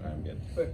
I'm good. But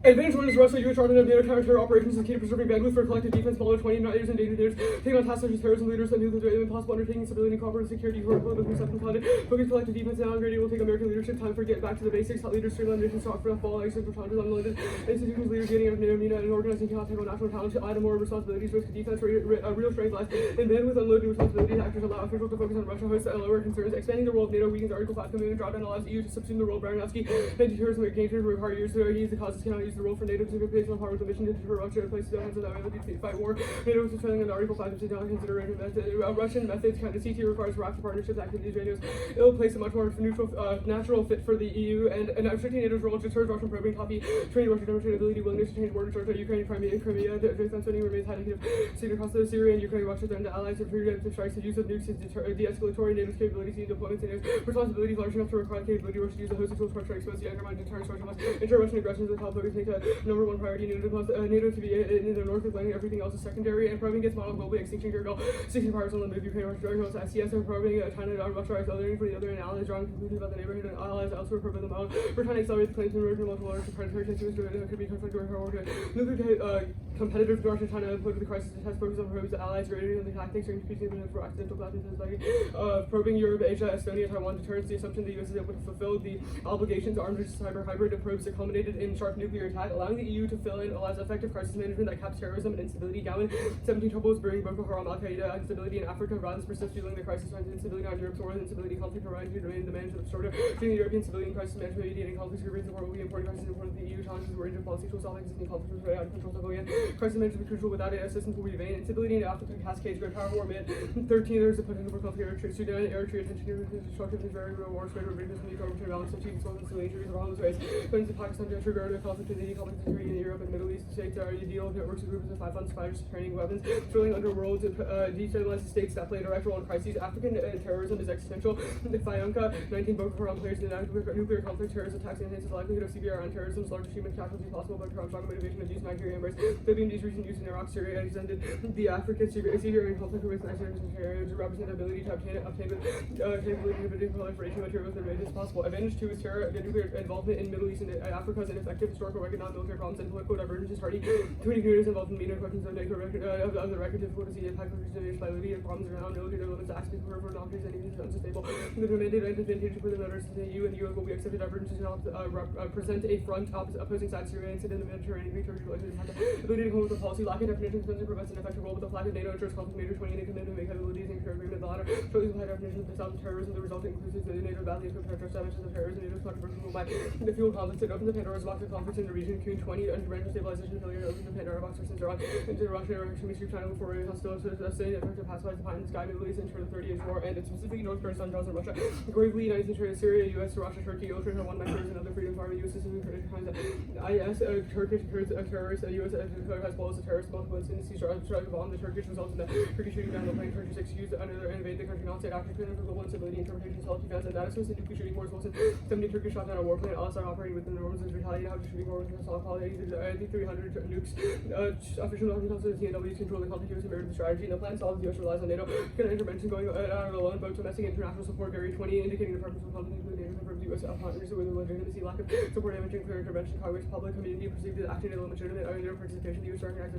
advantage 1 is Russia, U.S. North NATO counter-terror operations is key to preserving bandwidth for collective defense, follow 20 leaders and data leaders, taking on tasks such as terrorism leaders and nuclear impossible undertaking, stability and cooperative security for political perception conduct, focus collective defense and on will take American leadership time for get back to the basics, help leaders streamline nations, talk for the fall, exit for challenges unrelated, institutions, leaders getting out of NATO, MENA, and organizing chaos, take on national talent, item more responsibilities, risk of defense, real strength lies in bandwidth, unloading responsibilities, actors allow officials to focus on Russia, hosts lower concerns, expanding the role of NATO, weakens Article 5 commitment, drawdown allows EU to subsume the role of Baranowski, anti-terrorism engagement require years to use the causes, cannot use the role for NATO to based on part of the mission to deter Russia and place the hands of the ability to fight war. NATO is defending under Article 5 to not consider Russian methods. CT requires proactive partnerships, activities, radios. It will place a much more neutral, natural fit for the EU and restricting NATO's role to deter Russian probing, copy, training Russian demonstrate ability, willingness to change borders, Russia, Ukraine, Crimea. Defense spending remains high negative. Seen across the Syria and Ukraine, Russia threatened allies of preemptive strikes. The use of nukes is de-escalatory. NATO's capabilities need deployments and responsibilities large enough to require capability. Russia use the host of tools to expose the undermine deterrence. Russia must ensure Russian aggression is the top focus, make a number one priority. NATO to be in the North Atlantic, everything else is secondary, and probing gets modeled globally, extinction gear goal, 16 powers on the move, Ukraine, Russia, Russia, SCS, and probing China, Russia, accelerating for the other, and allies drawing conclusions about the neighborhood and allies elsewhere, probing the model. We're trying to accelerate the claims and merger multiple orders to predatory tensions could be conflicted with our nuclear competitors, Russia, China, imploded the crisis to test focus on probes, allies, greater than the tactics, or increasing the for accidental clashes, probing Europe, Asia, Estonia, Taiwan, deterrence, the assumption the U.S. is able to fulfill the obligations, armed versus cyber hybrid of probes that culminated in sharp nuclear attack, allowing the EU to fill in allows effective crisis management that caps terrorism and instability. Gowin, 17 troubles brewing Boko Haram, Al Qaeda, instability in Africa, violence persists, fueling the crisis, finds instability on Europe's war, instability, conflict around to remain the management of disorder, treating the European civilian crisis management, mediating conflicts, agreements, support will be important crisis, important the EU challenges were into policy to solve existing conflicts with out of control civilian. Crisis management crucial without it, assistance will be vain. Instability in Africa cascades, great power war mid. 13, there's a potential for conflict Eritrea, Sudan, Eritrea, attention to destructive is very real wars, greater weakness, need to overturn balance of teams, both instability, injuries, problems, race. Going to Pakistan to trigger the conflict in the conflict security in Europe and Middle East states are ideal networks of groups of 5 funds, fighters, training weapons, drilling underworld to destabilize the states that play a direct role in crises. African terrorism is existential. The Fayunka, 19 Boko Haram players in the nuclear conflict, terrorist attacks enhance the likelihood of CBR on terrorism's largest human casualties possible by strong motivation of use Nigeria embrace. WMD's recent use in Iraq, Syria, and extended the African Syrian conflict with Nigeria to represent the ability to obtain capability of proliferation materials as much as possible. Advantage 2 is terror, nuclear involvement in Middle East and Africa's ineffective historical record, non-military problems, and political divergences. Hardy, 20 communities involved in MENA questions of NATO record, of the record difficult to see impact of stability and problems around military limits, access for non-trees and even unsustainable. The demanded advantage for the members of the EU and US will be accepted divergences and present a front opposing sides Syria and sit in the Mediterranean victory relations ability to come with a policy lack of definitions prevents an effective role with the flag of NATO ensures conflict NATO 20 and commitment to make capabilities and secure agreement the latter shortly supply definitions of the south terrorism the result includes the NATO values compared to establishments of terrorism NATO's controversial rule by the fuel conflict it opens the Pandora's box of conflicts in the region June 20 under random stabilization failure opens the Pandora box for since Iran into the Russian air extremist group China before hostilities saying effective pacifies the pie in the sky Middle East ensure the 30 Years' war and specifically North Kurdistan draws on Russia gravely United States Syria Syria US Russia Turkey illustrating one members and other freedom army US system critic crimes IS Turkish terrorists US Hezbollah is a terrorist multiple instances strike a bomb the Turkish results in the Turkish shooting down the plane Turkish excused under invade the country non-state actor for global instability interpretation self defense and that is the nuclear shooting wars Wilson 70 Turkish shot down a warplane Al-Assad operating within the norms of retaliating how to shooting war with assault quality I think 300 nukes official documents of the TNWs control the conflict US American strategy and the plan solves the US relies on NATO kind of intervention going out alone both domestic and international support very 20 indicating the purpose of conflict including NATO from the US partners with legitimacy lack of support damaging clear intervention Congress public community perceived as acting in legitimate their participation the US organized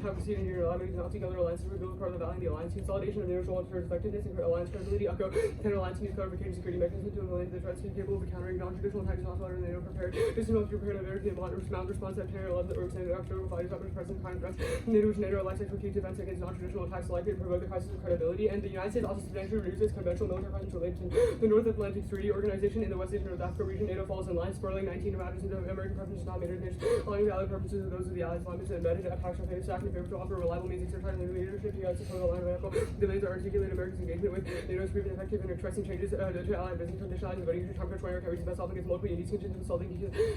have a seat in your allowing not together alliances rebuild part of the valley the alliance consolidation of NATO's role in effectiveness and alliance credibility ECHO 10 alliance needs clarification security mechanism to eliminate the threats capable of countering non-traditional attacks not allowed NATO prepared this is not prepared American mount response at 10 or 11 or extended October fighters weapons present crime threats NATO's NATO alliance actual key defense against non-traditional attacks likely to provoke the crisis of credibility and the United States also substantially reduces conventional military presence related to the North Atlantic Treaty Organization in the West Asian North Africa region NATO falls in line spurling 19 matters into American preferences not made nations allowing the allied purposes of those of the allies limited and embedded at partial favor stack in favor to offer reliable means exercising leadership to guide support the line of vehicle demands are articulate America's engagement with NATO's proven effective and addressing changes to allied business conditionalizing voting to Trump controlling our carries the best off against multiple unique conditions consulting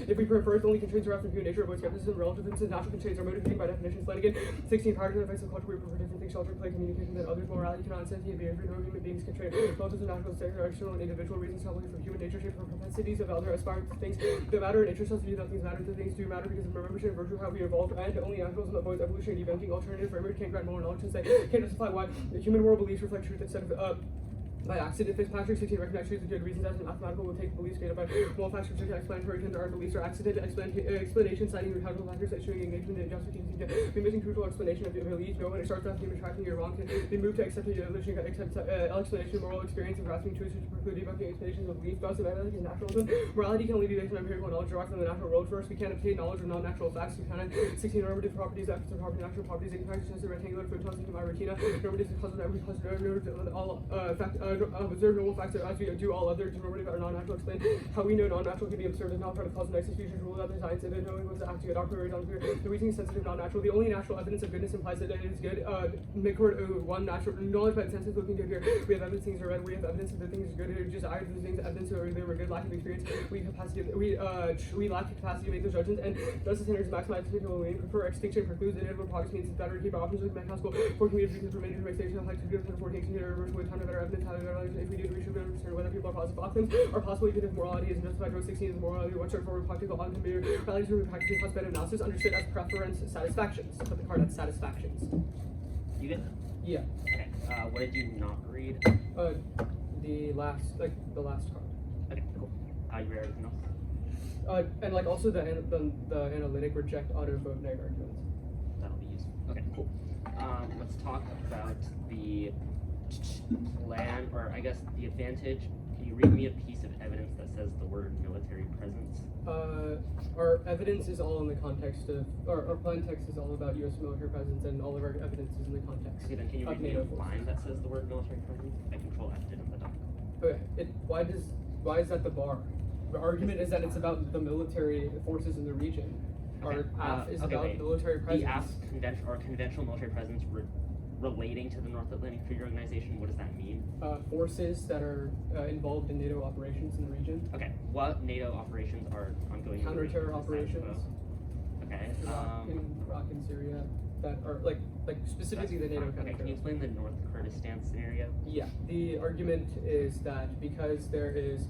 if we prefer only constraints are after human nature avoid skepticism relativism natural constraints are motivating by definition Flanagan 16 prior to the effects of culture we prefer different things shelter play communication that others morality cannot sentient behavior no human beings constrained relativism natural external and individual reasons heavily from human nature shape from propensities of elder aspiring to things that matter and interest us to be that things matter to things do matter because of our membership and virtue how we evolved and only naturalism avoids evolution and debunking alternative framework can't grant more knowledge and say can't justify why the human world beliefs reflect truth instead of by accident. Fitzpatrick 16 recognized truths and good reasons as mathematical will take beliefs created by moral facts from certain explanatory terms are beliefs or accident explanation citing recountable factors that showing engagement in justification the missing crucial explanation of belief. No, when it starts off being attracting you're wrong, they move to accept the explanation of moral experience and grasping truths to preclude debunking explanations of belief. Thus, morality is naturalism. Morality can only be based on empirical knowledge derived from the natural world. First, we can't obtain knowledge of non-natural facts. We cannot 16 normative properties, active properties, natural properties, in practice, the rectangular photons in my retina. Normative is causal that we all observe normal facts as we do all other normative or non-natural. Explain how we know non-natural can be observed as not part of causal nexus features rule out the science and then knowing what's active a priori unclear. The reasoning sensitive non-natural. The only natural evidence of goodness implies that it is good. Midcourt one natural knowledge by the senses looking good here. We have evidence things are red. We have evidence that the things are good. It just either the things evidence or they were good. Lack of experience. We lack the capacity to make those judgments and justice centers maximize potential we prefer extinction precludes inevitable progress means it's better to keep our options with mechanical for community because for many information like to do it for taking into reverse with time of better evidence how if we do we should understand whether people are positive outcomes or possibly even if morality is justified. Row 16 is morality what's our forward practical outcome morality to practically cost benefit analysis understood as preference satisfactions. Put the card at satisfactions. You get that? Yeah. Okay. What did you not read? The last card. Okay, cool. You read everything else? And like also the analytic reject auto vote neg arguments. That'll be useful. Okay, cool. Let's talk about the plan, or I guess the advantage. Can you read me a piece of evidence that says the word military presence? Our evidence is all in the context of, our plan text is all about U.S. military presence, and all of our evidence is in the context. Okay, then can you read me a line that says the word military presence? I control F it in the doc. Okay. Why is that the bar? The argument is that it's about the military forces in the region. Okay. Our AF is about military presence. The AF conventional military presence relating to the North Atlantic Treaty Organization. What does that mean? Forces that are involved in NATO operations in the region. Okay. What NATO operations are ongoing? Counter-terror operations. Okay. Iraq and Syria that are like specifically the NATO counter-terror. Okay. Can you explain the North Kurdistan scenario? Yeah. The argument is that because there is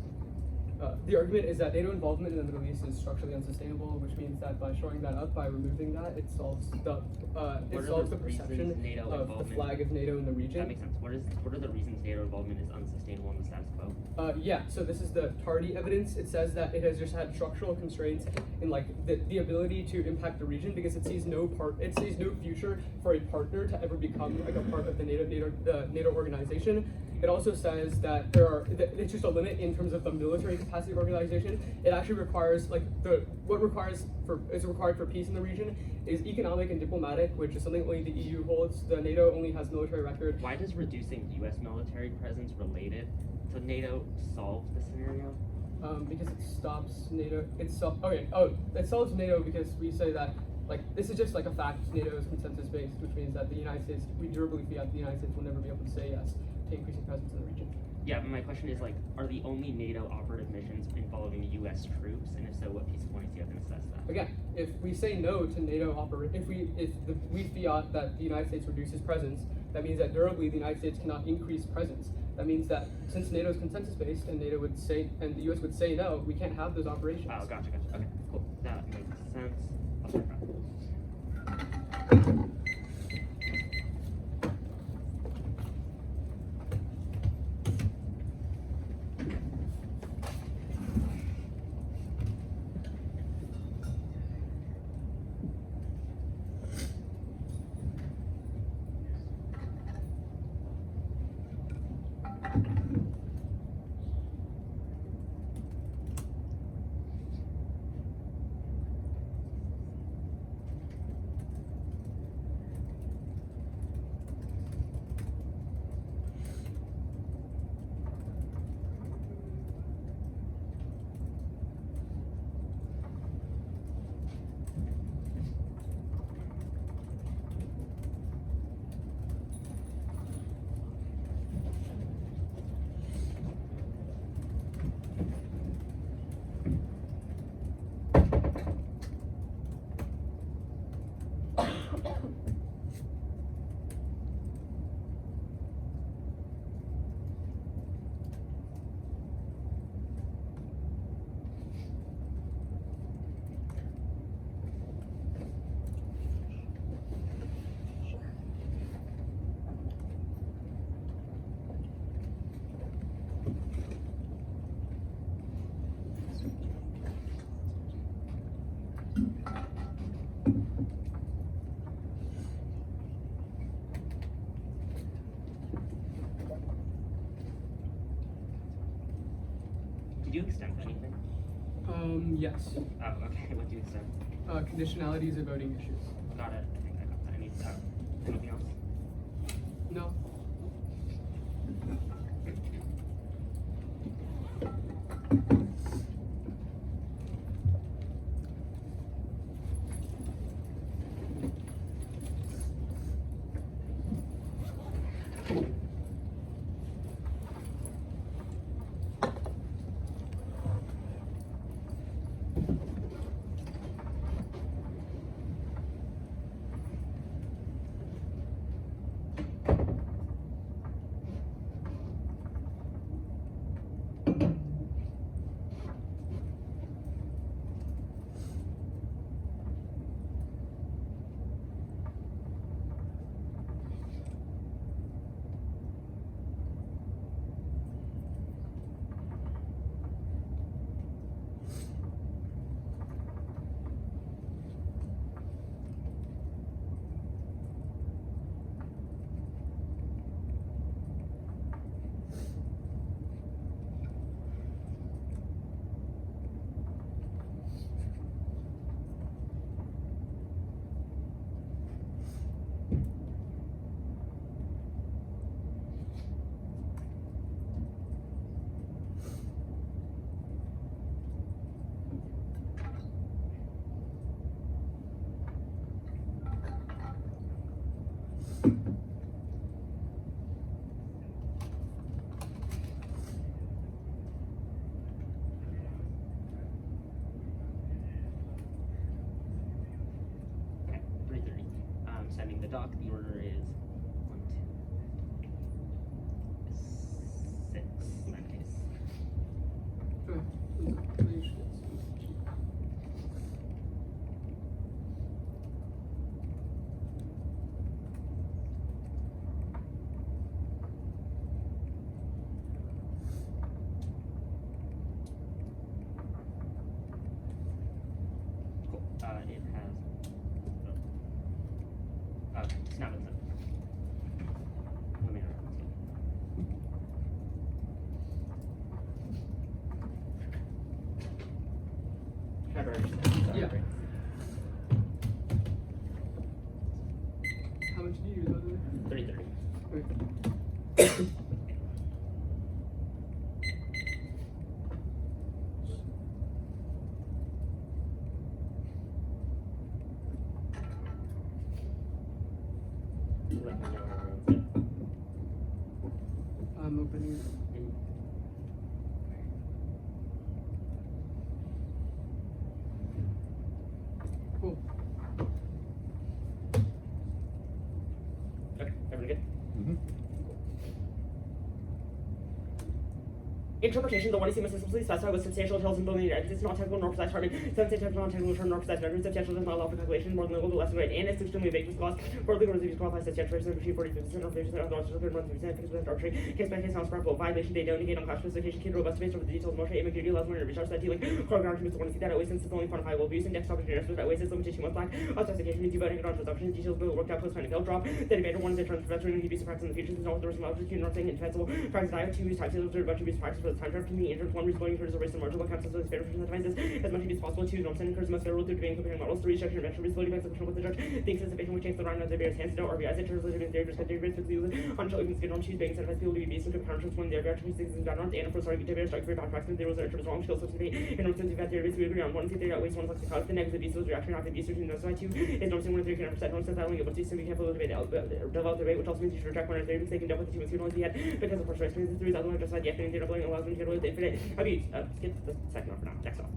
NATO involvement in the Middle East is structurally unsustainable, which means that by showing that up, by removing that, it solves the perception of the flag of NATO in the region. That makes sense. What are the reasons NATO involvement is unsustainable in the status quo? Yeah, so this is the tardy evidence. It says that it has just had structural constraints in like the ability to impact the region because it sees no future for a partner to ever become like a part of the NATO organization. It also says that it's just a limit in terms of the military capacity of organization. It actually requires what is required for peace in the region is economic and diplomatic, which is something only the EU holds. The NATO only has military record. Why does reducing U.S. military presence related to NATO solve the scenario? Because it stops NATO. It solves NATO because we say that this is just like a fact. NATO is consensus based, which means that the United States, we durably feel that the United States will never be able to say yes to increasing presence in the region. Yeah, but my question is are the only NATO operative missions involving U.S. troops, and if so, what piece of points do you have to assess that? Again, if we say no to NATO if we fiat that the United States reduces presence, that means that durably the United States cannot increase presence. That means that since NATO is consensus based and NATO would say and the U.S. would say no, we can't have those operations. Oh, gotcha. Okay, cool. That makes sense. I'll start back. Did you extend anything? Yes. Oh, okay. What do you extend? Conditionalities of voting issues. Got it. I think I got that. I need anything else? No. Sending the doc. The order is 1, 2, 6 in that case. Cool. It has. Okay, snap it. Let me know. Have I understand? Yeah. How much do you use, by the way? 30. Okay. Let me know when everyone's good. I'm opening it. Cool. Okay, everyone good? Mm-hmm. Interpretation, the one you see must explicitly specify with substantial details in building unit. It's not technical nor precise hardening. Some say technical, non-technical term nor precise measurement. Substantial does not allow for calculation more than the level less than right. And it's extremely vague. This clause for legal reviews qualifies substantial percent between 40% or 50% of the largest 30% 50% arbitrary. Case by case, non-sparkle. Violation, they don't indicate on class specification. Kid robust based over the details of motion. Ambiguity allows one to recharge that dealing. Core arguments want to see that way since it's only quantifiable abuse and desktop engineers that way since limitation was black. Authentication means you voting on transactions. Details will work out close find a failed drop. The debater one is a terms professor and abuse of practice in the future. There's no other reason to not saying indefensible. Practice I have 2 use types of observed bunch of abuse practice for the time drive can be injured. One responding to a race and marginal accounts as fair version of devices as much as possible. 2 norms and occurs most favorable through debating comparing models. 3 structure and mention visibility by execution with the judge. The anticipation which takes the round of the bear's hands to know RBIs it turns later in theory perspective rates with the on show even skin on choose being incentivized people to be based on comparisons when they're actually things in background and for sorry to bear strike for bad practice there was an interest wrong skills to debate and norms and theory we agree on 1 and 3 outweighs 1 plus the cause the negative abuse was reaction after abuse between those 2 is norms and 1 and 3 can norms and that only able to simply can't follow the debate develop the debate which also means you should reject 1 and 3 mistaken double the 2 and 2 only the head because of course race means the 3 is otherwise just like the afternoon data blowing allows them to get away with the infinite abuse skip the second one for now next off.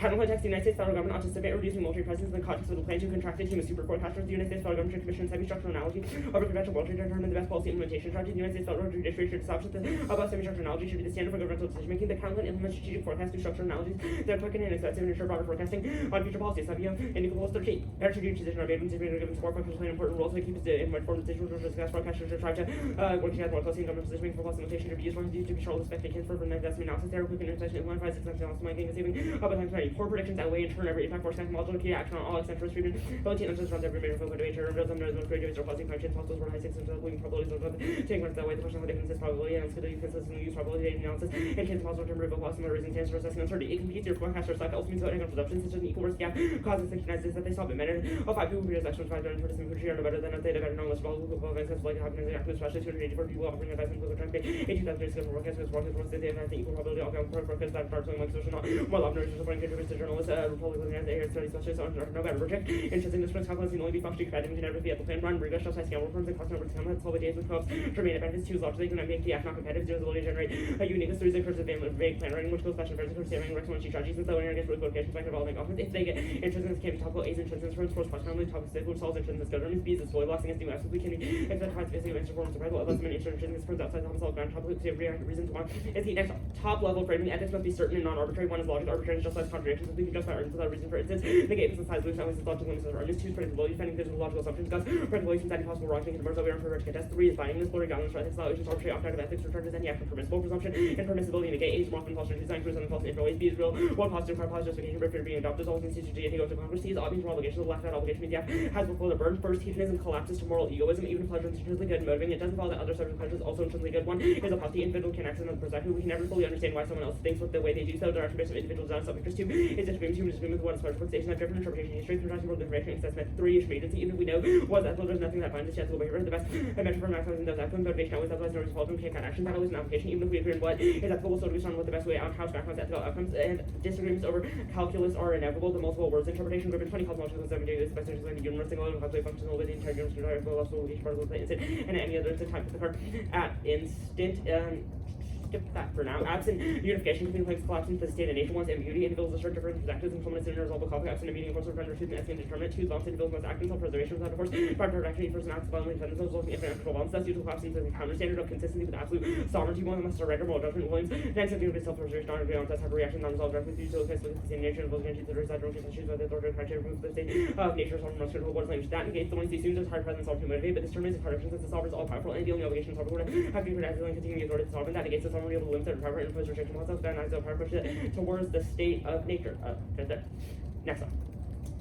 Counterplans, the United States federal government ought to submit reducing military presence in the context of the plan to contract a team of super forecasters. The United States federal government should commission semi-structural analogy over conventional military to determine the best policy implementation strategy. The United States federal judiciary should establish that the above semi-structural analogy should be the standard for governmental decision making. The Counterplan implements strategic forecast through structural analogies that are quick and inexpensive and ensure broader forecasting on future policies. Savio and Nicholas 13. Better strategic decision are made when decision given support functions play an important role to keep in informed decisions which discuss forecasters to try to work together more closely in government decision making for policy implementation to be used to be sure to respect the kids for investment analysis. There, quick and intersection implement 5 6 analysis making and saving up at times poor predictions outweigh in turn every impact force technological key action on all eccentric treatment. Ability and runs every major focal debate, reveals them knows most great or causing functions, possible for high six and leading probabilities of taking ones that way the question of the differences probability and skill consistently use probability data analysis and can possible to remove a loss similar reason to assessing uncertainty. It competes your forecaster cycle ultimately so negative presumptions such as an equal risk gap causes synchronizes that they stop emitted. Of 5 people previous actions 5 during participant who are better than if they had known less about events like happening exactly especially 284 people offering advice and political trying to pay 18,000 days ago for forecast they have the equal probability of forecast that part something like social not more observers supporting contributors to journalists Republican and the air study specialists on November project interesting this calculus can only be functionally compatible can never be able to plan run rigorous just scale reforms and cost numbers to come that's all the days with clubs to remain benefits to large they can make the act not competitive zero ability to generate a unique series of curves of vague plan writing which goes fashion versus considering recommendation strategies and so when against qualifications like developing offense if they get interested in can be topical A's interested in force possibly topics which solves interested in government B's is fully lost against new absolutely can be except basically interforms survival of less than interested in this firms outside the homicide ground topic to reasons why is the next top level framing ethics must be certain and non-arbitrary one is logic arbitrary and just as contradictions if we can justify arguments without reason for instance negate the size loose analysis logical limits of arguments 2 is predictability defending physical logical assumptions thus predictability from any possible wrong thinking numbers that we are for to test 3 is binding this blurry balance for ethics solutions arbitrary objective ethics return to any action permissible presumption and permissibility negate A is more often false and design proves on the false info A B is real one positive car positive justification for fear being adopted all things to G and go to Congress T is obvious moral obligation the left hand obligation means the F has before the burden first hedonism collapses to moral egoism even pleasure is intrinsically good and motivating it doesn't follow that other sort of pleasure is also intrinsically good one is a positive individual can access another perspective we can never fully understand why someone else thinks what the way they do so direction based on individuals not self-interest 2 is disagreement 2 disagreement with one special station of different interpretation history contrasting world information assessment 3 is agency even if we know was ethical there's nothing that binds us ethical behavior the best measure for maximizing those outcomes motivation always otherwise no result can't count action that always an application even if we agree on what is ethical so do we start with the best way out how to maximize ethical outcomes and disagreements over calculus are inevitable the multiple words interpretation group 20 cosmological 7 days the best interest in the universe single and calculate functional with the entire universe to drive the each particle of the instant and any other instant time for the card at instant skip that for now. Absent unification between claims collapsing to the state of nation wants ambiguity individuals assert different perspectives and culminates in a resolvable conflict absent a meeting of force of friend or truth and essence indeterminate 2 long individuals must act in self-preservation without force private protection each person acts violently defend themselves resulting in infinite actual violence thus due to collapsing to the counter standard of consistency with absolute sovereignty one must surrender moral judgment Williams next something with self-preservation not agree on test have a reaction non-resolved directly due to the case with the same nature and both countries that are reside issues by the authority of criteria removes the state of nature from most critical what language that negates the ones he assumes as hard presence all to motivate but this terminates the contradiction since the sovereign is all powerful and the only obligation of the sovereign have to be protected and continue the authority of the sovereign that negates the sovereignty of the limits that power and impose restriction on itself that power push it towards the state of nature next one.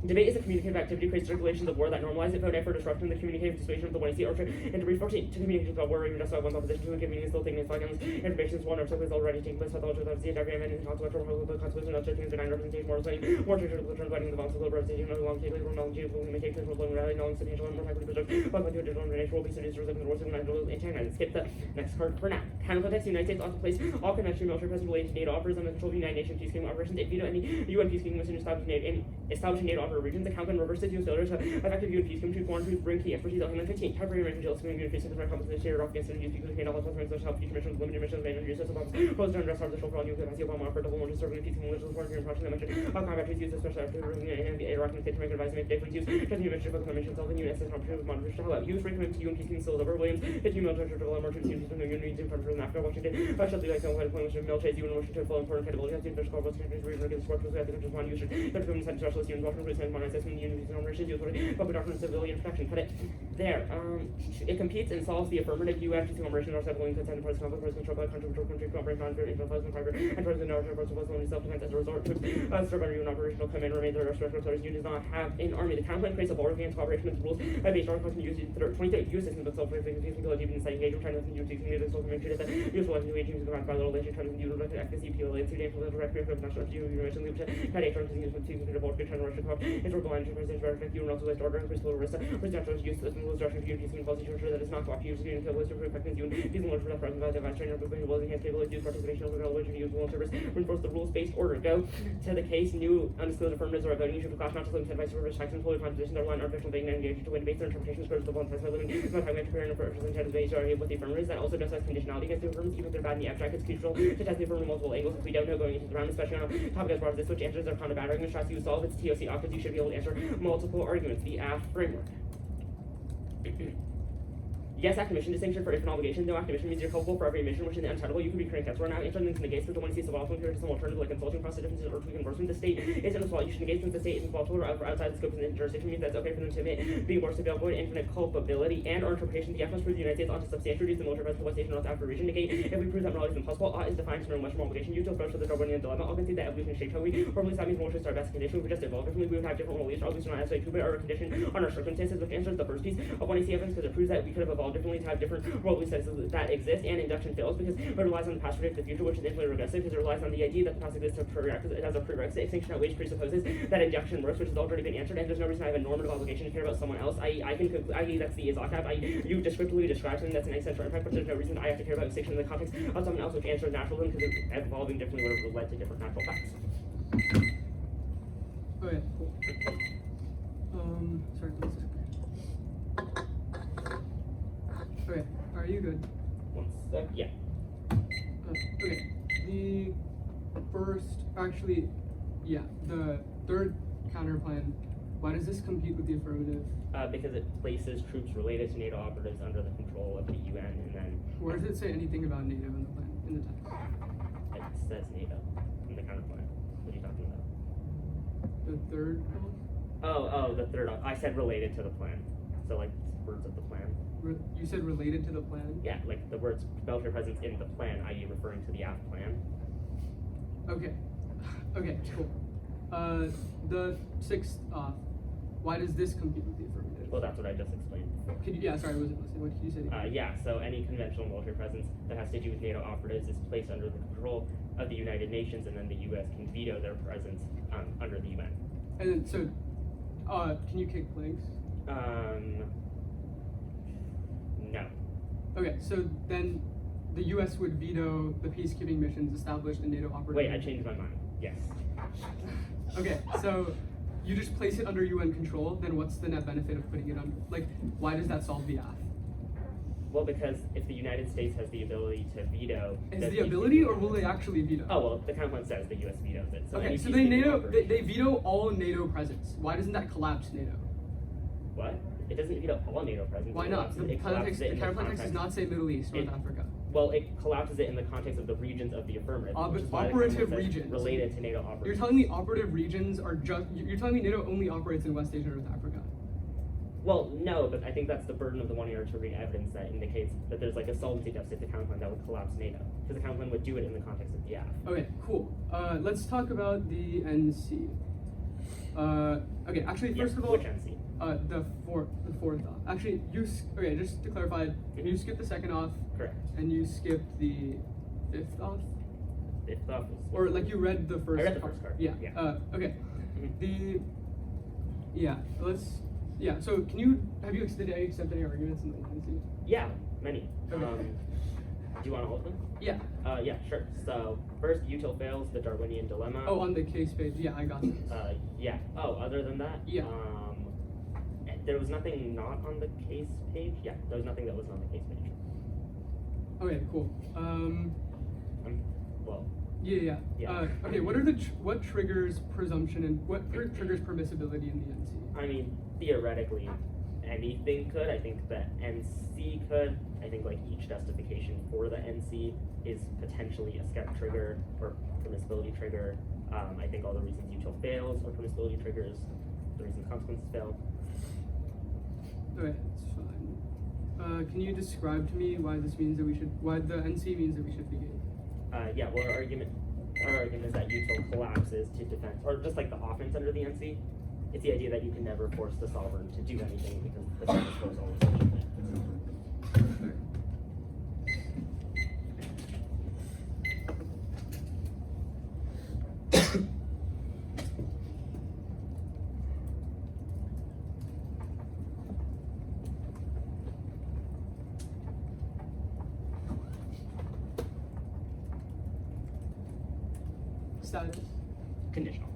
Debate is a communicative activity creates circulations of war that normalize it, vote effort, disrupting the communicative dissuasion of the one you see, or and to reinforce it to communicate about war, even justify one's opposition to a given meaning, still taking its flags. Information is one or circles already taking place, pathology of the diagram, and consequential consequences of things benign representation, moral saying, more treasure, return, fighting the bonds of liberal representation, no long table, knowledge, limitation, controlling reality, knowledge, substantial, and more highly preserved, but to a digital nature will be seduced, resulting in the wars of natural antagonized. Skip the next card for now. Context, the United States ought to place all conventional military presence related to NATO offers on the control of the United Nations peacekeeping operations. If veto any UN peacekeeping mission establishing NATO offer regions, account and reverse the US failures of effective UN peacekeeping to foreign troops bring key expertise on 15. Temporary American jails community unity faces the compensation shared off against the US peacekeeping all the social help future missions, limited missions, and use as bombs. Closed down rest artificial for all new capacity Obama offered double more serving peacekeeping militias foreign foreign projects that mentioned combat treaties used especially after removing and Iraq and state to make advice make day use just new mission focus on missions self and UN assistance opportunity with monitors to help use recommend to UN peacekeeping still over Williams 15 military to develop more troops using the UN needs in front of Africa Washington especially like some kind of military UN Washington full important credibility has the official corporate countries reason against sports with the countries one user the government sent specialist UN Washington and modernization in the UN normalization use public doctrine of civilian protection cut it there it competes and solves the affirmative UN peacekeeping operation or settling consent and parties conflict control by country cooperation non-fair international private and towards the narrative versus only self-defense as a resort troops serve under UN operational command remain the restoration authorities UN does not have an army the counterplan creates a border against cooperation with rules by based on constitution used 23 US systems of self-preservation ability even inside engagement China and US communities also make sure that useful and new agents around by the relation China and UN efficacy PLA 3 days for the direct of national UN mission leadership had a term to use with teams to develop China Russia cop interval and president direct UN also like order and crystal risk residential use the rules direction UN peacekeeping policy to ensure that it's not co-op use UN kill list of effective UN these laws for the present by the vice China movement will enhance capability use participation of the relation use will service reinforce the rules-based order go to the case new undisclosed affirmatives or voting issue for class not to limit advice for tax and fully positions are line artificial being engaged to win based on interpretations for the one by living not having to prepare and for intended base are with the affirmatives that also does has conditionality against the affirmatives even if they're bad in the abstract it's crucial to test the affirmative multiple angles if we don't know going into the round especially on a topic as broad as this which answers are counter bad arguments tries to solve its TOC Octas you should be able to answer multiple arguments the framework Yes, active mission distinction for if an obligation. No active mission means you're culpable for every mission, which in the untenable you could be creating caps. Now, answer things negates that the one you see so volatile compared to some alternative like consulting process differences or tweaking enforcement. The state isn't as well. You should negate since the state isn't volatile or outside the scope of the jurisdiction means that's okay for them to admit being more to avoid infinite culpability and or interpretation. The must prove the United States ought to substantially reduce the military presence of West Asian North Africa region. Negate if we prove that morality is impossible. Ought is defined to much more obligation. You to approach to the Darwinian dilemma. I'll concede that evolution shaped how we formally means military are best condition. We would just evolve differently. We would have different role leaders, or at least not necessarily to our condition on our circumstances, which answers the first piece of when I see evidence because it proves that we could have evolved differently to have different worldly senses that exist, and induction fails because it relies on the past predicts the future, which is infinitely regressive because it relies on the idea that the past exists as a prerequisite. Extinction at which presupposes that induction works, which has already been answered, and there's no reason I have a normative obligation to care about someone else. I can conclude, that's the Izakab. You descriptively describe something that's an existential impact, but there's no reason I have to care about extinction in the context of someone else, which answers naturalism because it's evolving differently would have led to different natural facts. Okay, cool. Sorry, one second. Okay, are you good? One sec, yeah. Okay, the first, actually, yeah, the third counterplan, why does this compete with the affirmative? Because it places troops related to NATO operatives under the control of the UN, and then... Where does it say anything about NATO in the plan, in the text? It says NATO in the counterplan. What are you talking about? The third one? Oh, the third. I said related to the plan. So, like, words of the plan. You said related to the plan? Yeah, like the words military presence in the plan, i.e. referring to the AF plan. Okay. Okay, cool. The sixth, why does this compete with the affirmative? Well, that's what I just explained. Could you, yeah, sorry, I wasn't listening. What did you say? Yeah, so any conventional military presence that has to do with NATO operatives is placed under the control of the United Nations, and then the U.S. can veto their presence under the UN. And then, so, can you kick planks? No. Okay, so then the U.S. would veto the peacekeeping missions established in NATO operative. Wait, I changed my mind. Yes. Okay, so you just place it under UN control, then what's the net benefit of putting it under? Like, why does that solve the AF? Well, because if the United States has the ability to veto... Is the ability, or will they actually veto? Oh, well, the counterplan says the U.S. vetoes it. So okay, so they veto all NATO presence. Why doesn't that collapse NATO? What? It doesn't veto all NATO presence. Why not? The counterplan text does not say Middle East, North Africa. Well, it collapses it in the context of the regions of the affirmative. Operative regions. Related to NATO operatives. You're telling me operative regions are just... You're telling me NATO only operates in West Asia and North Africa? Well, no, but I think that's the burden of the one-year to read evidence that indicates that there's like a solvency deficit to counterplan that would collapse NATO. Because the counterplan would do it in the context of the AF. Okay, cool. Let's talk about the NC. Okay, actually, first of all... Which NC? The fourth off. Actually, okay, just to clarify, you skipped the second off. Correct. And you skipped the fifth off? Fifth off was... Or like you read the first... I read the first part. Yeah. Okay. So have you accepted any arguments in the NC? Yeah, many. Okay. Do you want all of them? Yeah. Yeah, sure. So, first, util fails, the Darwinian dilemma. Oh, on the case page. Yeah, I got this. Yeah. Oh, other than that? Yeah. There was nothing not on the case page? Yeah, there was nothing that was on the case page. Okay, cool. Well. Yeah. Okay, what triggers presumption and what triggers permissibility in the NC? I mean, theoretically, anything could. I think the NC could. I think like each justification for the NC is potentially a SCEP trigger or permissibility trigger. I think all the reasons util fails are permissibility triggers. The reasons consequences fail. Okay, that's fine. Can you describe to me why the NC means that we should negate? Yeah, well, our argument is that util collapses to defense, or just like the offense under the NC. It's the idea that you can never force the sovereign to do anything because the status quo is always legitimate. Status? Conditional.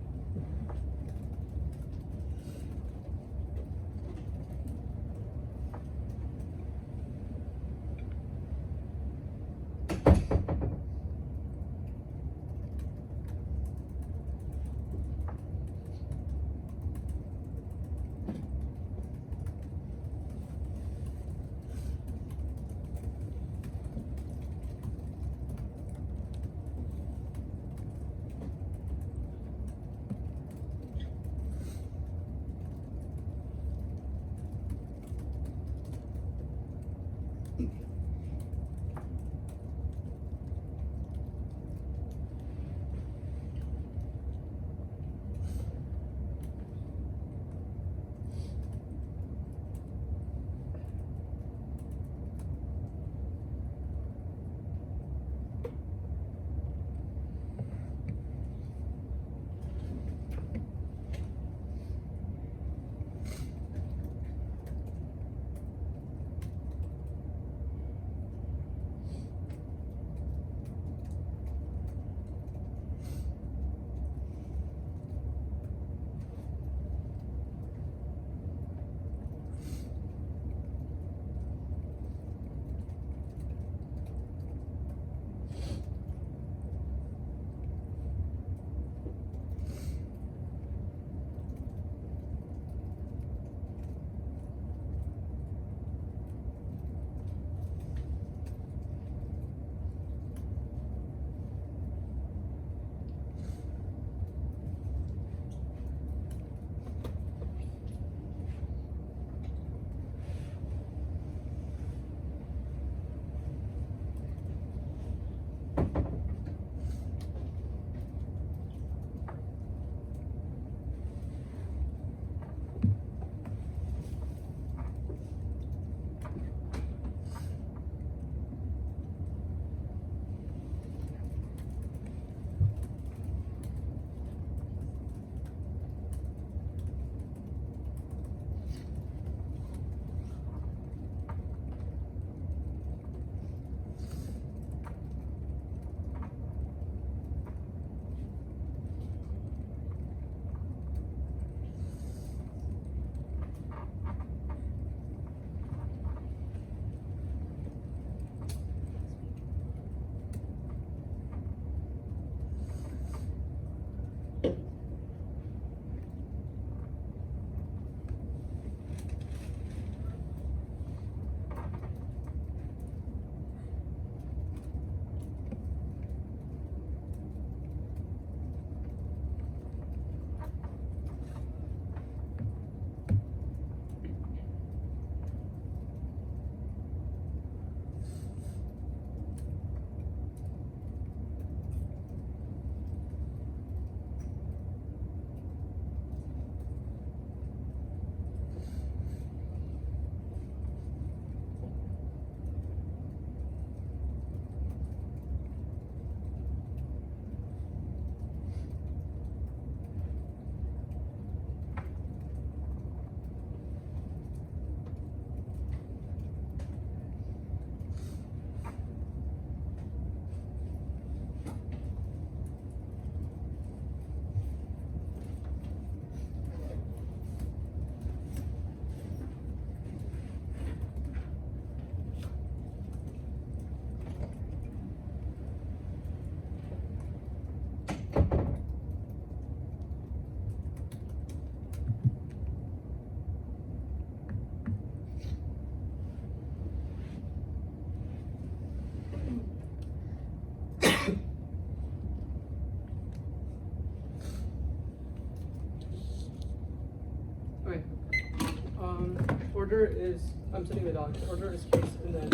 Order is, I'm setting the docs. Order is case, and then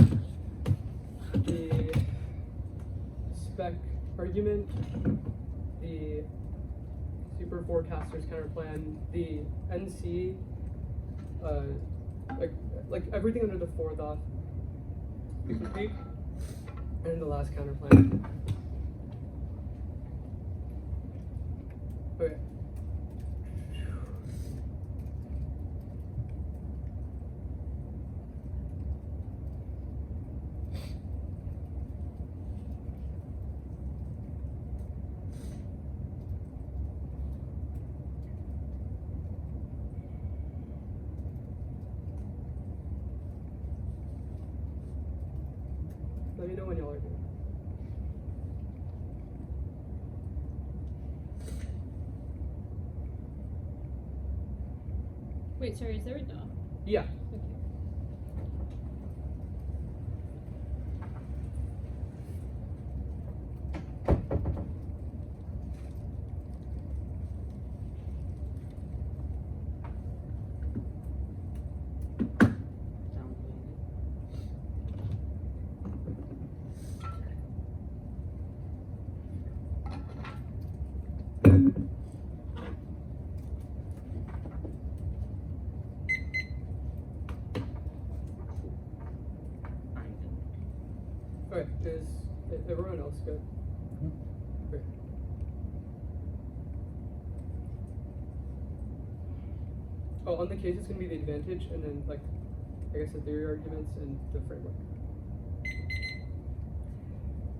the spec argument, the super forecasters counterplan, the NC, like everything under the fourth auth, and the last counterplan. Okay. Let me know when y'all are done. Wait, sorry, is there a dog? Yeah. Okay. Okay, is everyone else good? Great. Oh, on the case, it's going to be the advantage, and then, like, I guess the theory arguments and the framework.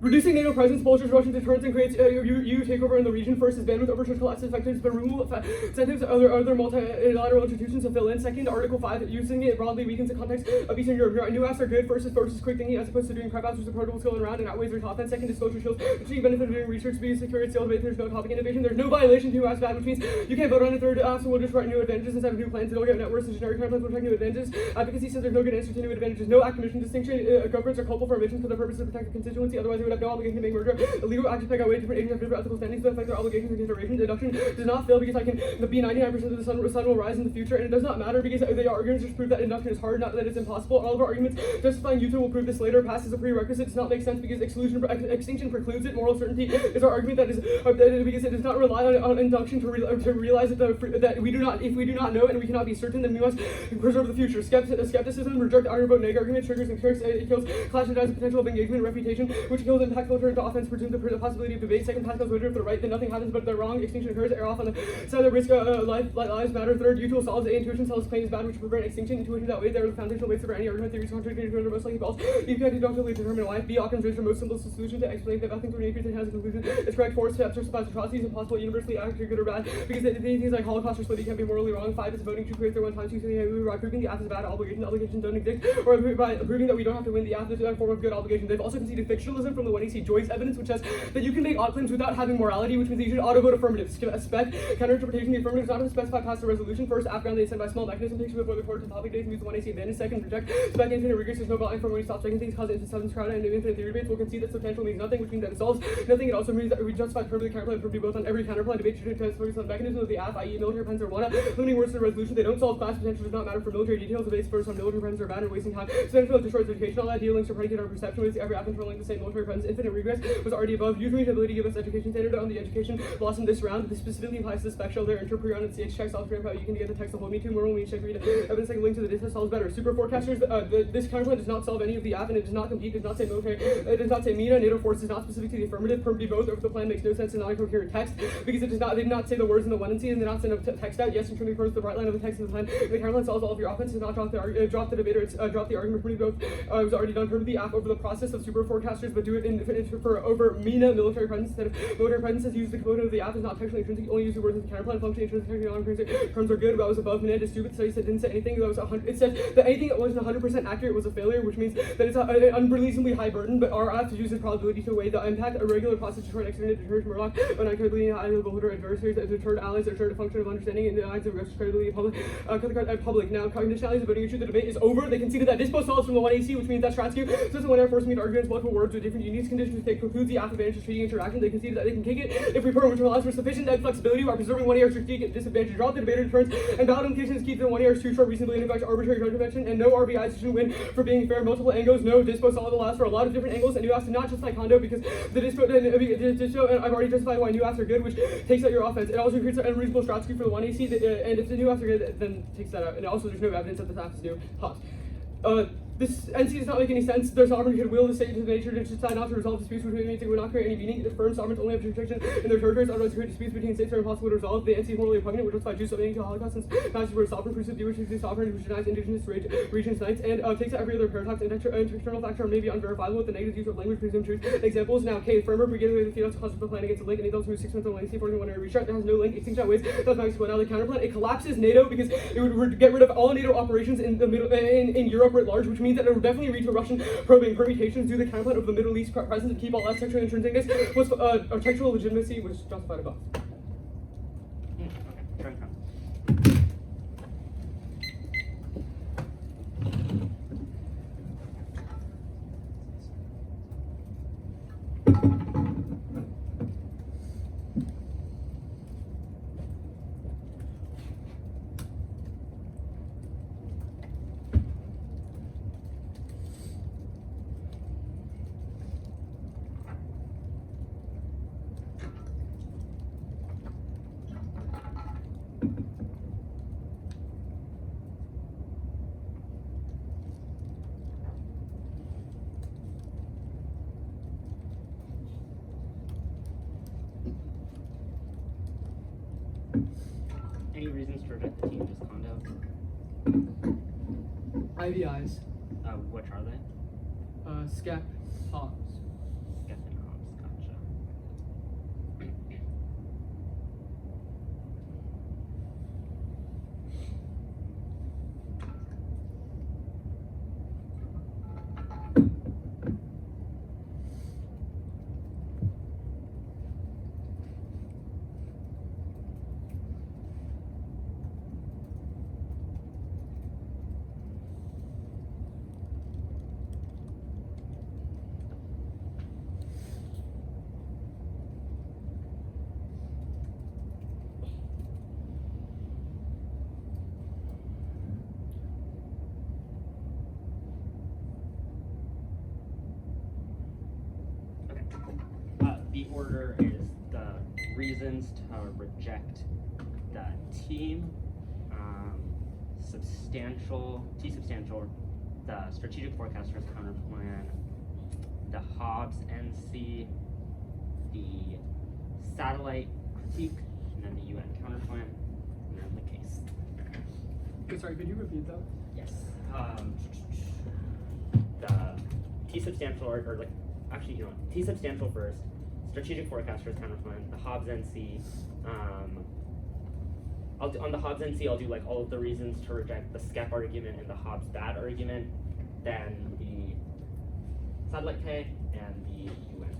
Reducing NATO presence bolsters Russian deterrence and creates EU takeover in the region. First is bandwidth oversearch collapses effectiveness, but removal of incentives other multilateral institutions to fill in. Second, Article 5, using it broadly weakens the context of Eastern Europe. New apps are good. First is quick thinking as opposed to doing prep apps, which is a portable skill and round and outweighs their top end. Second, disclosure shields, which you benefit of doing research, speed, security, skill debate. There's no topic innovation. There's no violation to new apps bad, which means you can't vote on a third app, so we'll just write new advantages instead of new plans. It'll get networks and generic counterplans will protect new advantages. Advocacy says there's no good answer to new advantages. No act commission distinction. Governments are culpable for emissions for the purpose of protecting constituency. Otherwise, they would have no obligation to make merger. Illegal actions take away different agents have different ethical standings that affect their obligations and considerations. Deduction does not fail because I can be 99% of the sun will rise in the future, and it does not matter because the arguments just prove that induction is hard, not that it's impossible. All of our arguments justifying Utah will prove this later. Pass as a prerequisite does not make sense because extinction precludes it. Moral certainty is our argument that is because it does not rely on induction to realize that we do not, if we do not know and we cannot be certain, then we must preserve the future. Skepticism, reject iron vote neg argument, triggers and tricks. It kills clash and dies the potential of engagement and refutation, which kills impactful turn to offense, presumes the possibility of debate. Second, Pascal's wager if they're right, then nothing happens, but if they're wrong, extinction occurs. Err off on the side of risk, lives matter. Third, Utah solves A. Intuition tells claim is bad, which prevent extinction. Intuition that way, they are the foundational basis for any argument. Theories contradictory to most likely false. B. Deductively determine why. B. Occam's razor, most simplest solution to explain that nothing through nature has a conclusion. It's correct. Four steps are supposed atrocities impossible, universally accurate, good or bad, because things like Holocaust or splitting can be morally wrong. Five is voting to create their one time. Six, by proving the act is bad, obligations don't exist, or by proving that we don't have to win the act is a form of good obligation. They've also conceded fictionalism from the 1AC Joyce evidence, which says that you can make odd claims without having morality, which means that you should auto vote affirmative. Spec counter-interpretation. The affirmative is not to specify past the resolution. First, Afghan they send by small mechanism takes before the court to topic days and use the 1AC advantage. Second, reject spec infinite rigorous. There's no volume from when you stop checking things, cause infinite substance crowd and infinite theory debates. We'll concede that substantial means nothing, which means that it solves nothing. It also means that we justify the counterplan and both on every counterplan debate should focus on the mechanism of the AF, i.e. military plans are one up. Limiting words to the resolution. They don't solve class potential does not matter for military details. The base first on military plans are bad and wasting time. Potential destroys education. All that links are predicated on perception with every app controlling the same military plans. Infinite regress was already above. Usually the ability to give us education standard on the education lost in this round. This specifically applies to the spec shell. Their interperion and CH checks off how you can get the text to hold me to moral me check read evidence like link to the distance solves better. Super forecasters. This counterplan does not solve any of the app and it does not compete. Does not say military. It does not say MENA. NATO force is not specific to the affirmative. Perm be both. Or if the plan makes no sense in non-coherent text because it does not. They did not say the words in the 1 and C and did not send a text out. Yes, in terms of the right line of the text in the plan. The counterplan solves all of your offense. Does not drop the debate or drop the argument. Perm be both. It was already done. Perm the app over the process of super forecasters, but do it for over MENA military presence instead of military presence. Says use the component of the app is not textually intrinsic. Only use the words of the counterplan function. Intrinsic terms are good. But I was above MENA. Stupid study said didn't say anything. That was 100. It said that anything that wasn't 100% accurate was a failure, which means that it's an unreasonably high burden. But our app use the probability to weigh the impact. A regular process to try to extend deters Murdoch, but not credibility in eyes of beholder adversaries, deterred allies, deterred a function of understanding in the eyes of credibility of public. Now, conditionality is a voting issue. The debate is over. They conceded that dispo solves from the 1AC, which means that Stratsky doesn't want Air Force meet arguments, multiple words with different unique conditions. They conclude the app advantage of treating interaction. They conceded that they can kick it if we perm, which allows for sufficient flexibility while preserving 1 AR strategic disadvantage. Drop the debater deterrence and ballot implications keep the 1 AR too short, reasonably in effect arbitrary contravention, and no RBIs shouldn't win for being fair. Multiple angles, no dispo solve allows for a lot of different angles, and you have to not just like Condo because the dispo and I've already justified why new apps are good, which takes out your offense. It also creates an unreasonable strategy for the 1AC, and if the new apps are good, then takes that out. And also, there's no evidence that this app is new. Hot. This NC does not make any sense. Their sovereign could will the state into nature to decide not to resolve disputes between nations. It would not create any meaning. The firm sovereigns only have jurisdiction in their territories. Otherwise, create disputes between states are impossible to resolve. The NC is morally repugnant, which justify Jews submitting to the Holocaust since passage were sovereign proves the which is sovereign, which denies indigenous regions' rights, and takes out every other paradox and external factor may be unverifiable with the negative use of language presumed truth. Examples now, K. Firmer beginning with the field cause the plan against a link, and those who 6 months on NC 41 area restart that has no link. Extinct ways. That's my explain. Now the counterplan it collapses NATO because it would get rid of all NATO operations in the middle in Europe writ large, which means that it would definitely reach Russian probing permutations do the counterplan of the Middle East presence and keep all that sexual intrinsicness was textual legitimacy was justified above. Any reasons to reject the team, just Condo? IVIs. Which are they? Skep, Hobbs. Skep and Hobbs, gotcha. The order is the reasons to reject the team, substantial, the strategic forecaster's counterplan, the Hobbs NC, the satellite critique, and then the UN counterplan, and then the case. Sorry, could you repeat that? Yes. The T substantial, or like, actually, you know, T substantial first. Strategic forecaster's counterplan, the Hobbs NC. On the Hobbs NC, I'll do like all of the reasons to reject the Skep argument and the Hobbs bad argument, then the satellite K and the UN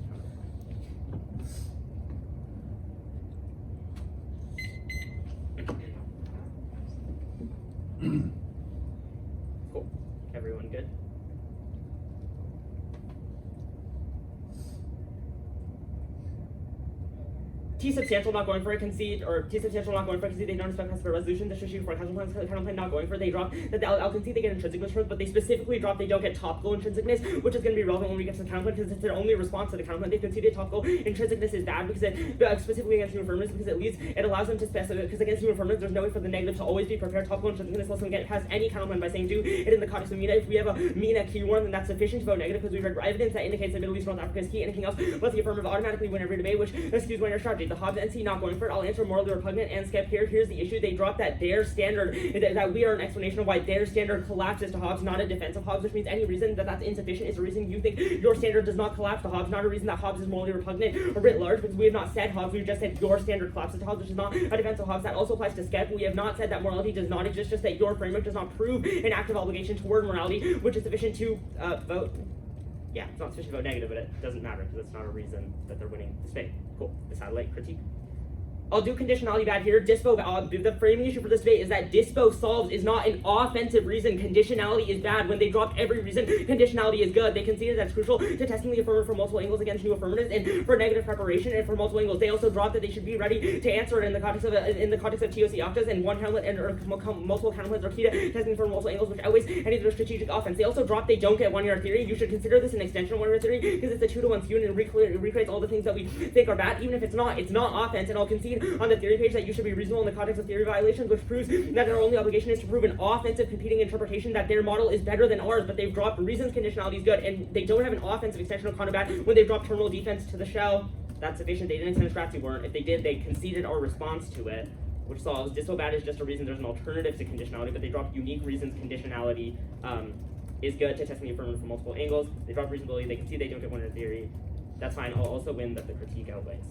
counterplan. Cool. Everyone good? T substantial not going for a concede, or T substantial not going for a concede, they don't expect for resolution, the strategic for counterplan not going for, they drop, that I'll concede they get intrinsicness first, but they specifically drop they don't get topical intrinsicness, which is going to be relevant when we get to the counterplan, because it's their only response to the counterplan. They've conceded topical intrinsicness is bad, because it, specifically against new affirmatives, because it allows them to specify, because against new affirmatives, there's no way for the negative to always be prepared. Topical intrinsicness lets them get past any counterplan by saying do it in the context of MENA. If we have a MENA keyword, then that's sufficient to vote negative, because we've read evidence that indicates that Middle East North Africa is key. Anything else lets the affirmative automatically win every debate, which skews winner strategy. The Hobbs NC not going for it. I'll answer morally repugnant and Skep here. Here's the issue. They dropped that their standard, that we are an explanation of why their standard collapses to Hobbs, not a defense of Hobbs, which means any reason that that's insufficient is a reason you think your standard does not collapse to Hobbs, not a reason that Hobbs is morally repugnant or writ large, because we have not said Hobbs, we've just said your standard collapses to Hobbs, which is not a defense of Hobbs. That also applies to Skep. We have not said that morality does not exist, just that your framework does not prove an active obligation toward morality, which is sufficient to vote. Yeah, it's not sufficient to vote negative, but it doesn't matter because it's not a reason that they're winning this debate. Cool. The satellite critique. I'll do conditionality bad here. Dispo, the framing issue for this debate is that dispo solves is not an offensive reason. Conditionality is bad. When they dropped every reason, conditionality is good. They conceded that's crucial to testing the affirmative for multiple angles against new affirmatives and for negative preparation and for multiple angles. They also dropped that they should be ready to answer it in the context of TOC Octas, and one counterplan and multiple counterplans are key to testing for multiple angles, which outweighs any of their strategic offense. They also dropped they don't get one-year theory. You should consider this an extension of one-year theory because it's a 2-to-1 skew and it recreates all the things that we think are bad. Even if it's not offense, and I'll concede on the theory page that you should be reasonable in the context of theory violations, which proves that their only obligation is to prove an offensive competing interpretation that their model is better than ours, but they've dropped reasons conditionality is good, and they don't have an offensive extension of Condo bad when they've dropped terminal defense to the shell. That's sufficient. They didn't send a strategy weren't. If they did, they conceded our response to it, which solves. Dispo bad is just a reason there's an alternative to conditionality, but they dropped unique reasons conditionality is good to testing the affirmative from multiple angles. They drop reasonability, they concede they don't get one-year theory. That's fine. I'll also win that the critique outweighs.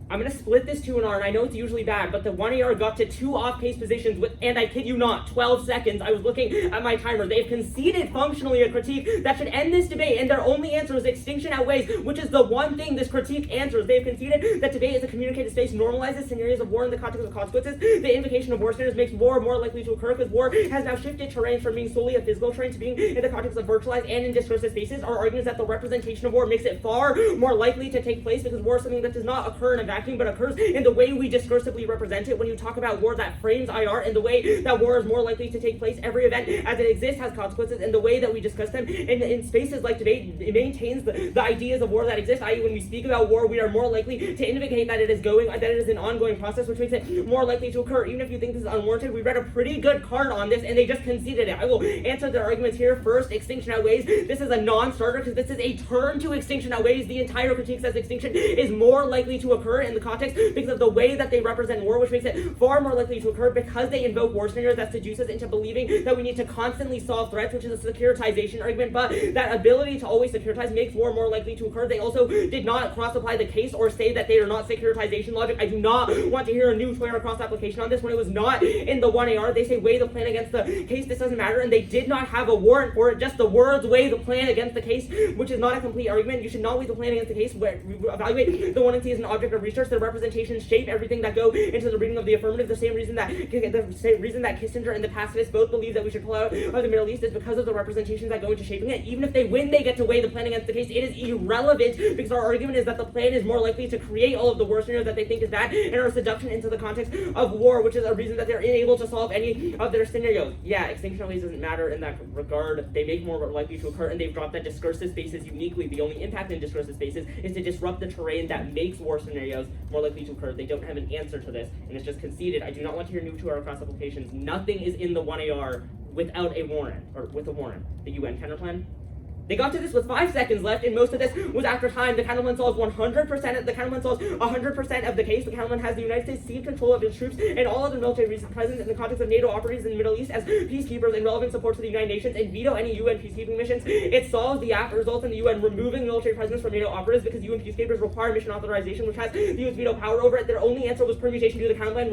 I'm going to split this 2 and R, and I know it's usually bad, but the 1AR got to 2 off-pace positions with, and I kid you not, 12 seconds. I was looking at my timer. They've conceded functionally a critique that should end this debate, and their only answer is extinction outweighs, which is the one thing this critique answers. They've conceded that debate is a communicated space, normalizes scenarios of war in the context of consequences. The invocation of war standards makes war more likely to occur because war has now shifted terrain from being solely a physical terrain to being in the context of virtualized and in discursive spaces. Our argument is that the representation of war makes it far more likely to take place because war is something that does not occur in a vacuum, but occurs in the way we discursively represent it. When you talk about war, that frames IR, and the way that war is more likely to take place, every event as it exists has consequences, and the way that we discuss them in spaces like debate, it maintains the ideas of war that exist, i.e. when we speak about war, we are more likely to indicate that it is an ongoing process, which makes it more likely to occur. Even if you think this is unwarranted, we read a pretty good card on this, and they just conceded it. I will answer their arguments here. First, extinction outweighs. This is a non-starter because this is a turn to extinction outweighs. The entire critique says extinction is more likely to occur, different in the context because of the way that they represent war, which makes it far more likely to occur because they invoke war scenarios that seduce us into believing that we need to constantly solve threats, which is a securitization argument, but that ability to always securitize makes war more likely to occur. They also did not cross-apply the case or say that they are not securitization logic. I do not want to hear a new Twitter cross-application on this when it was not in the 1AR. They say weigh the plan against the case, this doesn't matter, and they did not have a warrant for it, just the words weigh the plan against the case, which is not a complete argument. You should not weigh the plan against the case, where we evaluate the 1NC as an object of research. The representations shape everything that go into the reading of the affirmative. The same reason that Kissinger and the pacifists both believe that we should pull out of the Middle East is because of the representations that go into shaping it. Even if they win, they get to weigh the plan against the case. It is irrelevant because our argument is that the plan is more likely to create all of the war scenarios that they think is bad and our seduction into the context of war, which is a reason that they're unable to solve any of their scenarios. Yeah, extinction always doesn't matter in that regard. They make more likely to occur, and they've dropped that discursive spaces uniquely. The only impact in discursive spaces is to disrupt the terrain that makes war scenarios more likely to occur. They don't have an answer to this, and it's just conceded. I do not want to hear new 2-hour cross applications. Nothing is in the 1AR without a warrant, or with a warrant. The UN counterplan. They got to this with 5 seconds left, and most of this was after time. The counterplan solves 100%. The counterplan solves 100% of the case. The counterplan has the United States seize control of its troops and all of the military presence in the context of NATO operatives in the Middle East as peacekeepers and relevant support to the United Nations, and veto any UN peacekeeping missions. It solves the after results in the UN removing military presence from NATO operatives because UN peacekeepers require mission authorization, which has the US veto power over it. Their only answer was permutation to the counterplan.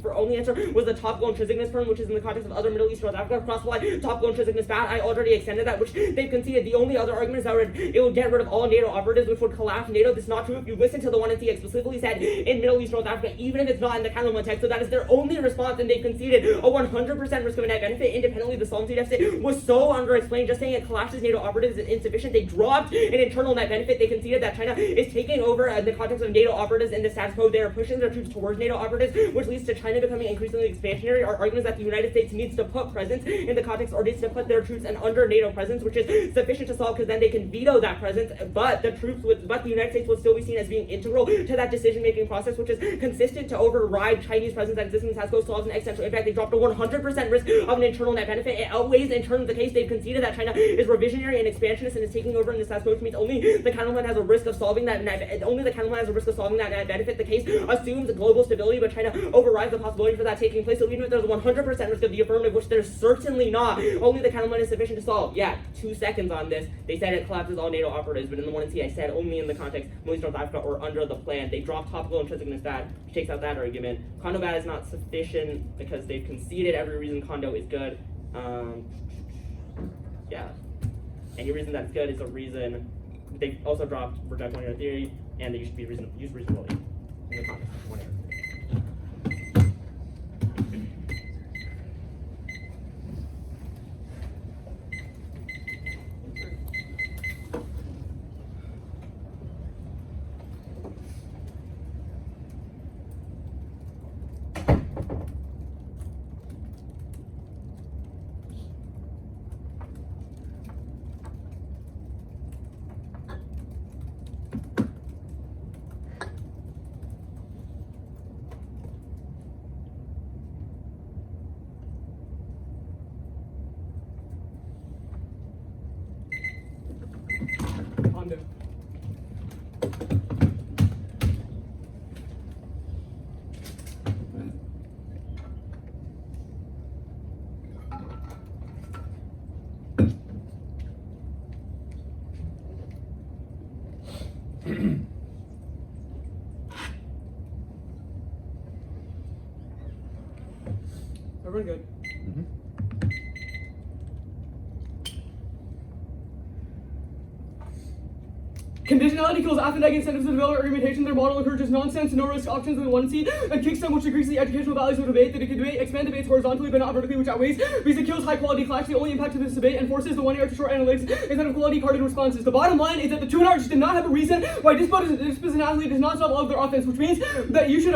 Their only answer was the top goal intrinsicness term, which is in the context of other Middle East, North Africa cross-apply top goal intrinsicness bad. I already extended that, which they've conceded. The only other argument is that it would get rid of all NATO operatives, which would collapse NATO. This is not true. If you listen to the 1NC explicitly said in Middle East, North Africa, even if it's not in the counterplan text, so that is their only response, and they conceded a 100% risk of a net benefit. Independently, the solvency deficit was so underexplained. Just saying it collapses NATO operatives is insufficient. They dropped an internal net benefit. They conceded that China is taking over in the context of NATO operatives in the status quo. They are pushing their troops towards NATO operatives, which leads to China becoming increasingly expansionary. Our argument is that the United States needs to put presence in the context, or needs to put their troops under NATO presence, which is sufficient to solve, because then they can veto that presence. But the United States would still be seen as being integral to that decision-making process, which is consistent to override Chinese presence that exists in the status quo, solves an existential impact. They dropped a 100% risk of an internal net benefit. It outweighs in terms of the case. They've conceded that China is revisionary and expansionist and is taking over in the status quo, which means only the counterplan has a risk of solving that net. Only the counterplan has a risk of solving that net benefit. The case assumes global stability, but China overrides the possibility for that taking place. So even if there's a 100% risk of the affirmative, which there's certainly not, only the counterplan is sufficient to solve. Yeah, 2 seconds on this. They said it collapses all NATO operatives, but in the 1NC, I said only in the context Middle East, North Africa, or under the plan. They dropped topical intrinsicness bad, which takes out that argument. Condo bad is not sufficient because they've conceded every reason Condo is good. Yeah. Any reason that's good is a reason. They also dropped reject one-year theory, and they used to be use reasonability in the context of one-year theory. Condo. Everyone good? Conditionality kills academic incentives to develop argumentation. Their model encourages nonsense, no risk options in the 1C, and kicks them, which decreases the educational values of debate. That it can expand debates horizontally but not vertically, which outweighs because it kills high quality clash. The only impact of this debate and forces the 1AR to short analytics instead of quality carded responses. The bottom line is that the 2NR just did not have a reason why dispositionality does not solve all of their offense, which means that you should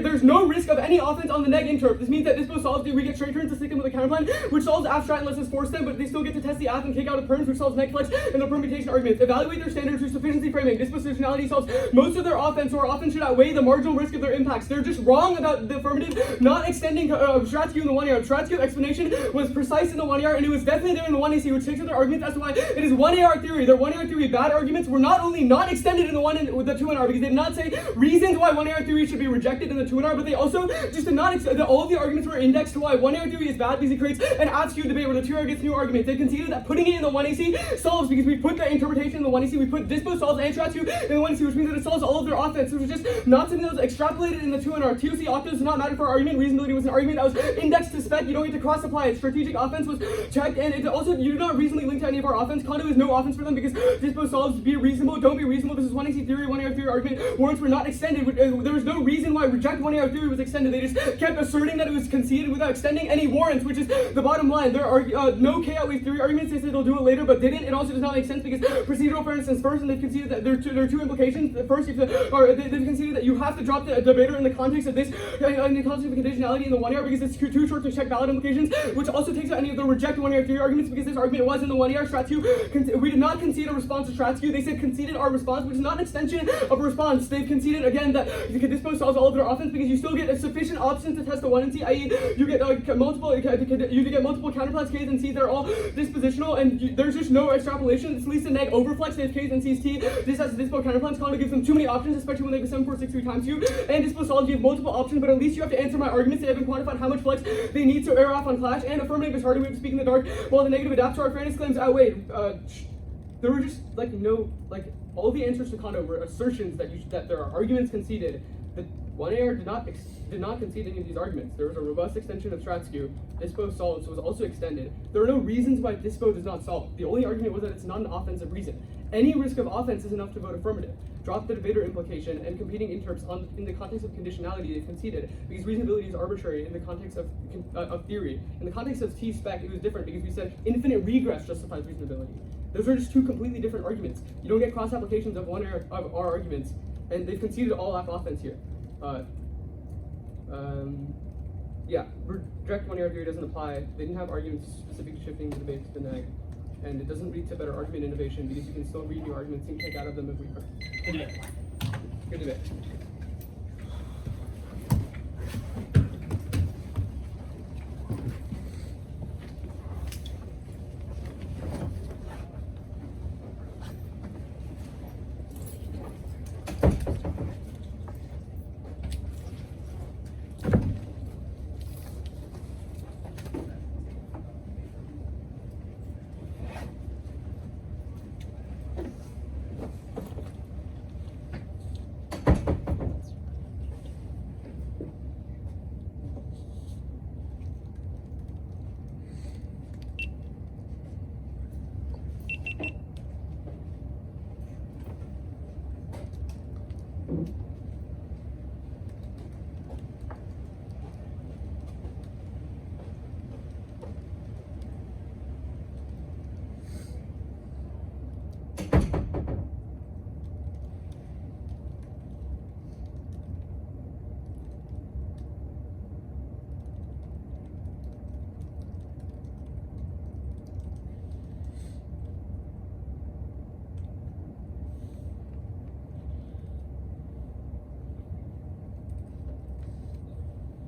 there's no risk of any offense on the neg interp. This means that dispo solves we get straight turns to stick them with a counterplan, which solves abstract unless it's forced them, but they still get to test the ath and kick out of perms, which solves neg flex and the permutation arguments. Evaluate their standards, which sufficient efficiency framing. Dispositionality solves most of their offense, or often should outweigh the marginal risk of their impacts. They're just wrong about the affirmative, not extending Stratsky in the 1 AR. Stratsky's explanation was precise in the 1 AR, and it was definitely there in the 1 AC, which takes to their arguments as to why it is 1 AR theory. Their 1 AR theory bad arguments were not only not extended in the 1 and with the 2 NR, because they did not say reasons why 1 AR theory should be rejected in the 2 NR, but they also just did not all of the arguments were indexed to why 1 AR theory is bad because it creates an abscue debate where the 2 AR gets new arguments. They conceded that putting it in the 1 AC solves because we put the interpretation in the 1 AC, we put dispo solves and Stratsky in the 1 AC, which means that it solves all of their offense. It was just not something that was extrapolated in the 2 NR. TOC Octas does not matter for our argument. Reasonability was an argument that was indexed to spec. You don't get to cross apply it. Strategic offense was checked, and it also you do not reasonably link to any of our offense. Condo is no offense for them because dispo solves be reasonable, don't be reasonable. This is 1 AC theory, 1 AR theory argument. Warrants were not extended. There was no reason why reject 1 AR theory was extended. They just kept asserting that it was conceded without extending any warrants, which is the bottom line. There are no K outweighs theory arguments. They said they'll do it later, but didn't. It also does not make sense because procedural for instance first, and they've conceded that there are two implications. The first, they've conceded that you have to drop the debater in the context of this, in the context of the conditionality in the 1 AR because it's too short to check valid implications, which also takes out any of the reject 1 AR theory arguments because this argument was in the 1 AR. Stratsky, we did not concede a response to Stratsky. They said conceded our response, which is not an extension of a response. They've conceded again that dispo solves all of their offense because you still get a sufficient options to test the 1 and C, i.e. you get multiple counterplans, K's and C's. They're all dispositional, and there's just no extrapolation. It's least a neg overflex. They have K's and C's T. This has dispo counterplans. Condo gives them too many options, especially when they have 7463 times you. And dispo solves you have multiple options, but at least you have to answer my arguments. They haven't quantified how much flex they need to air off on clash. And affirmative is harder. We have to speak in the dark, while the negative adapts to our fairness claims outweighed. There were just all the answers to Condo were assertions that there are arguments conceded. The 1 AR did not concede any of these arguments. There was a robust extension of Stratsky. Dispo solves was also extended. There are no reasons why dispo does not solve. The only argument was that it's not an offensive reason. Any risk of offense is enough to vote affirmative. Drop the debater implication and competing interps in the context of conditionality they've conceded because reasonability is arbitrary in the context of theory. In the context of T spec, it was different because we said infinite regress justifies reasonability. Those are just two completely different arguments. You don't get cross applications of our arguments, and they've conceded all offense here. Yeah, reject 1 AR theory doesn't apply. They didn't have arguments specific to shifting the debate to the neg, and it doesn't lead to better argument innovation because you can still read new arguments and take out of them if we are. Good debate. Good debate.